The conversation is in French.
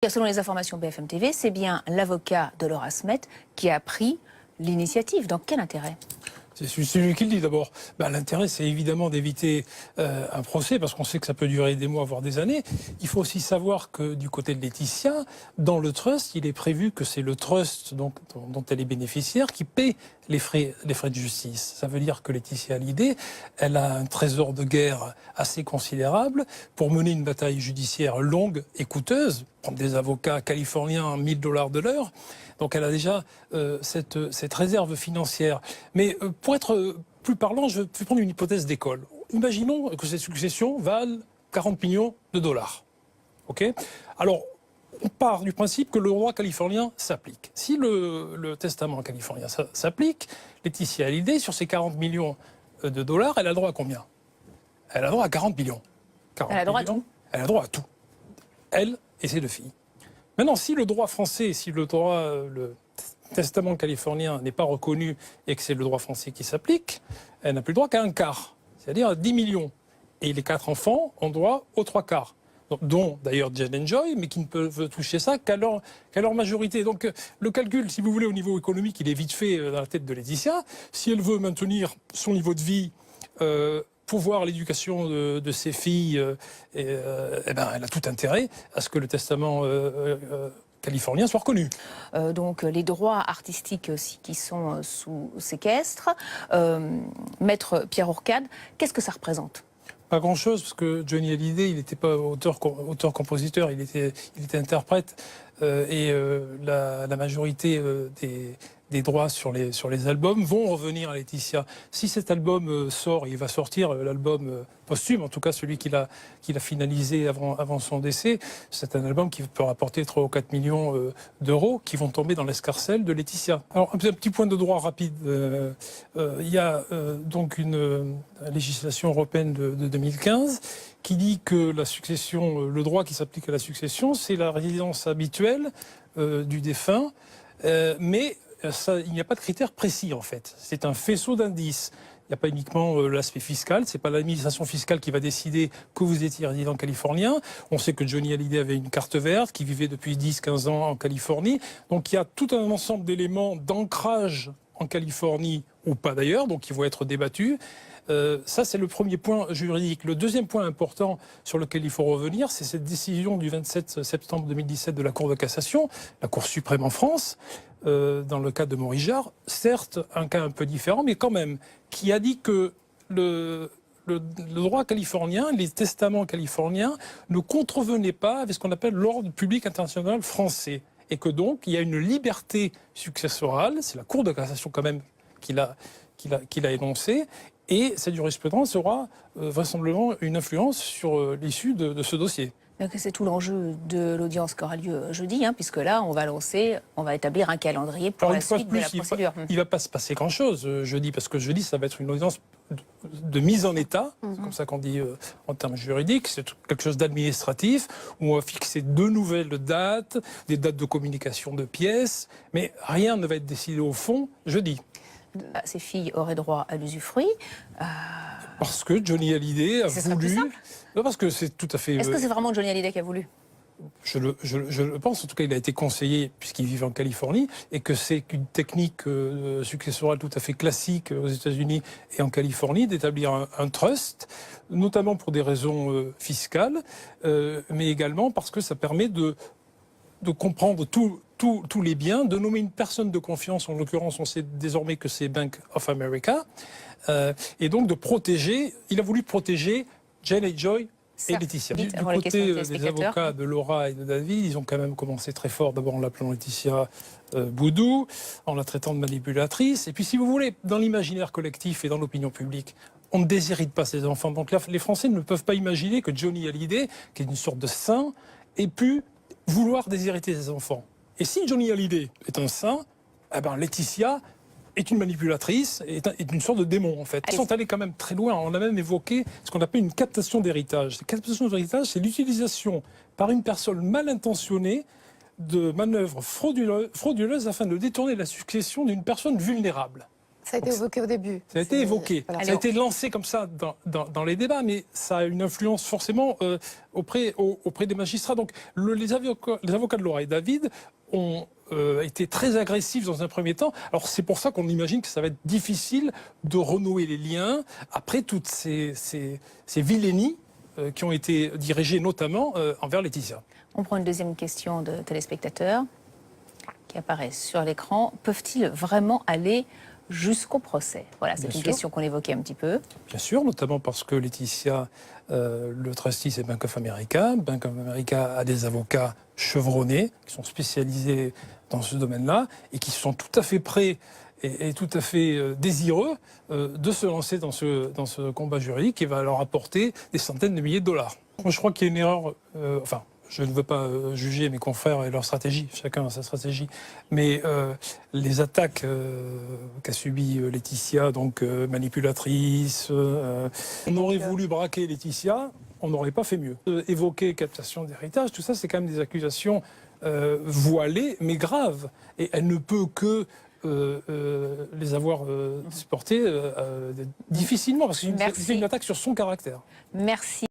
Selon les informations BFM TV, c'est bien l'avocat de Laura Smet qui a pris l'initiative. Dans quel intérêt ? C'est celui qui le dit d'abord. L'intérêt, c'est évidemment d'éviter un procès, parce qu'on sait que ça peut durer des mois, voire des années. Il faut aussi savoir que du côté de Laetitia, dans le trust, il est prévu que c'est le trust dont elle est bénéficiaire qui paie les frais de justice. Ça veut dire que Laetitia Hallyday, elle a un trésor de guerre assez considérable pour mener une bataille judiciaire longue et coûteuse, prendre des avocats californiens à $1000 de l'heure. Donc elle a déjà cette réserve financière. Mais pour être plus parlant, je vais prendre une hypothèse d'école. Imaginons que cette succession valent 40 millions de dollars. OK ? Alors, on part du principe que le droit californien s'applique. Si le testament californien s'applique, Laetitia Hallyday, sur ces 40 millions de dollars, elle a le droit à combien ? Elle a le droit à 40 millions. 40 elle a le droit millions, à tout. Elle a le droit à tout. Elle et ses deux filles. Maintenant, si le droit français, si le testament californien n'est pas reconnu et que c'est le droit français qui s'applique, elle n'a plus le droit qu'à un quart, c'est-à-dire à 10 millions. Et les 4 enfants ont droit aux 3 quarts. Dont d'ailleurs Jane et Joy, mais qui ne peuvent toucher ça qu'à leur majorité. Donc le calcul, si vous voulez, au niveau économique, il est vite fait dans la tête de Laetitia. Si elle veut maintenir son niveau de vie, pouvoir l'éducation de ses filles, elle a tout intérêt à ce que le testament californien soit reconnu. Donc les droits artistiques aussi qui sont sous séquestre. Maître Pierre Ourcade, qu'est-ce que ça représente ? Pas grand-chose, parce que Johnny Hallyday, il n'était pas auteur-compositeur, il était interprète. La majorité des droits sur les albums vont revenir à Laetitia. Si cet album sort, il va sortir, l'album posthume, en tout cas celui qu'il a finalisé avant son décès, c'est un album qui peut rapporter 3 ou 4 millions d'euros qui vont tomber dans l'escarcelle de Laetitia. Alors un petit point de droit rapide. Il y a donc une législation européenne de 2015 qui dit que la succession, le droit qui s'applique à la succession, c'est la résidence habituelle du défunt, mais il n'y a pas de critères précis en fait. C'est un faisceau d'indices. Il n'y a pas uniquement l'aspect fiscal, c'est pas l'administration fiscale qui va décider que vous étiez résident californien. On sait que Johnny Hallyday avait une carte verte, qui vivait depuis 10-15 ans en Californie. Donc il y a tout un ensemble d'éléments d'ancrage en Californie ou pas d'ailleurs, donc ils vont être débattus. Ça, c'est le premier point juridique. Le deuxième point important sur lequel il faut revenir, c'est cette décision du 27 septembre 2017 de la Cour de cassation, la Cour suprême en France, dans le cas de Maurice Jarre. Certes, un cas un peu différent, mais quand même, qui a dit que le droit californien, les testaments californiens ne contrevenaient pas avec ce qu'on appelle l'ordre public international français. Et que donc, il y a une liberté successorale, c'est la Cour de cassation quand même qui l'a énoncé, et cette jurisprudence aura vraisemblablement une influence sur l'issue de ce dossier. C'est tout l'enjeu de l'audience qui aura lieu jeudi, puisque là, on va établir un calendrier pour la suite de la procédure. Il ne va pas se passer grand-chose jeudi, parce que jeudi, ça va être une audience de mise en état, c'est comme ça qu'on dit en termes juridiques, c'est quelque chose d'administratif, où on va fixer de nouvelles dates, des dates de communication de pièces, mais rien ne va être décidé au fond jeudi. Ces filles auraient droit à l'usufruit. Parce que Johnny Hallyday a voulu. Non, parce que c'est tout à fait. Est-ce que c'est vraiment Johnny Hallyday qui a voulu ? Je le pense. En tout cas, il a été conseillé, puisqu'il vit en Californie, et que c'est une technique successorale tout à fait classique aux États-Unis et en Californie d'établir un trust, notamment pour des raisons fiscales, mais également parce que ça permet de comprendre tous les biens, de nommer une personne de confiance, en l'occurrence on sait désormais que c'est Bank of America, et donc de protéger, il a voulu protéger Jane et Joy et Laetitia. Du côté des avocats de Laura et de David, ils ont quand même commencé très fort, d'abord en l'appelant Laetitia Boudou, en la traitant de manipulatrice, et puis si vous voulez, dans l'imaginaire collectif et dans l'opinion publique, on ne déshérite pas ses enfants, donc les Français ne peuvent pas imaginer que Johnny Hallyday, qui est une sorte de saint, ait pu vouloir déshériter ses enfants. Et si Johnny Hallyday est un saint, Laetitia est une manipulatrice, est une sorte de démon en fait. Ils sont allés quand même très loin. On a même évoqué ce qu'on appelle une captation d'héritage. Cette captation d'héritage, c'est l'utilisation par une personne mal intentionnée de manœuvres frauduleuses afin de détourner la succession d'une personne vulnérable. Ça a été évoqué au début. Ça a été évoqué, Voilà. ça a été lancé comme ça dans les débats, mais ça a une influence forcément auprès des magistrats. Donc les avocats de Laura et David ont été très agressifs dans un premier temps. Alors c'est pour ça qu'on imagine que ça va être difficile de renouer les liens après toutes ces vilainies qui ont été dirigées notamment envers Laetitia. On prend une deuxième question de téléspectateurs qui apparaît sur l'écran. Peuvent-ils vraiment aller jusqu'au procès? Voilà, c'est une question qu'on évoquait un petit peu. Bien sûr, notamment parce que Laetitia, le trustee, c'est Bank of America. Bank of America a des avocats chevronnés qui sont spécialisés dans ce domaine-là et qui sont tout à fait prêts et tout à fait désireux de se lancer dans ce combat juridique qui va leur apporter des centaines de milliers de dollars. Moi, je crois qu'il y a une erreur, je ne veux pas juger mes confrères et leur stratégie, chacun a sa stratégie, mais les attaques qu'a subies Laetitia, donc manipulatrice, on aurait voulu braquer Laetitia, on n'aurait pas fait mieux. Évoquer captation d'héritage, tout ça, c'est quand même des accusations voilées, mais graves. Et elle ne peut que les avoir supportées difficilement, parce que c'est une attaque sur son caractère. Merci.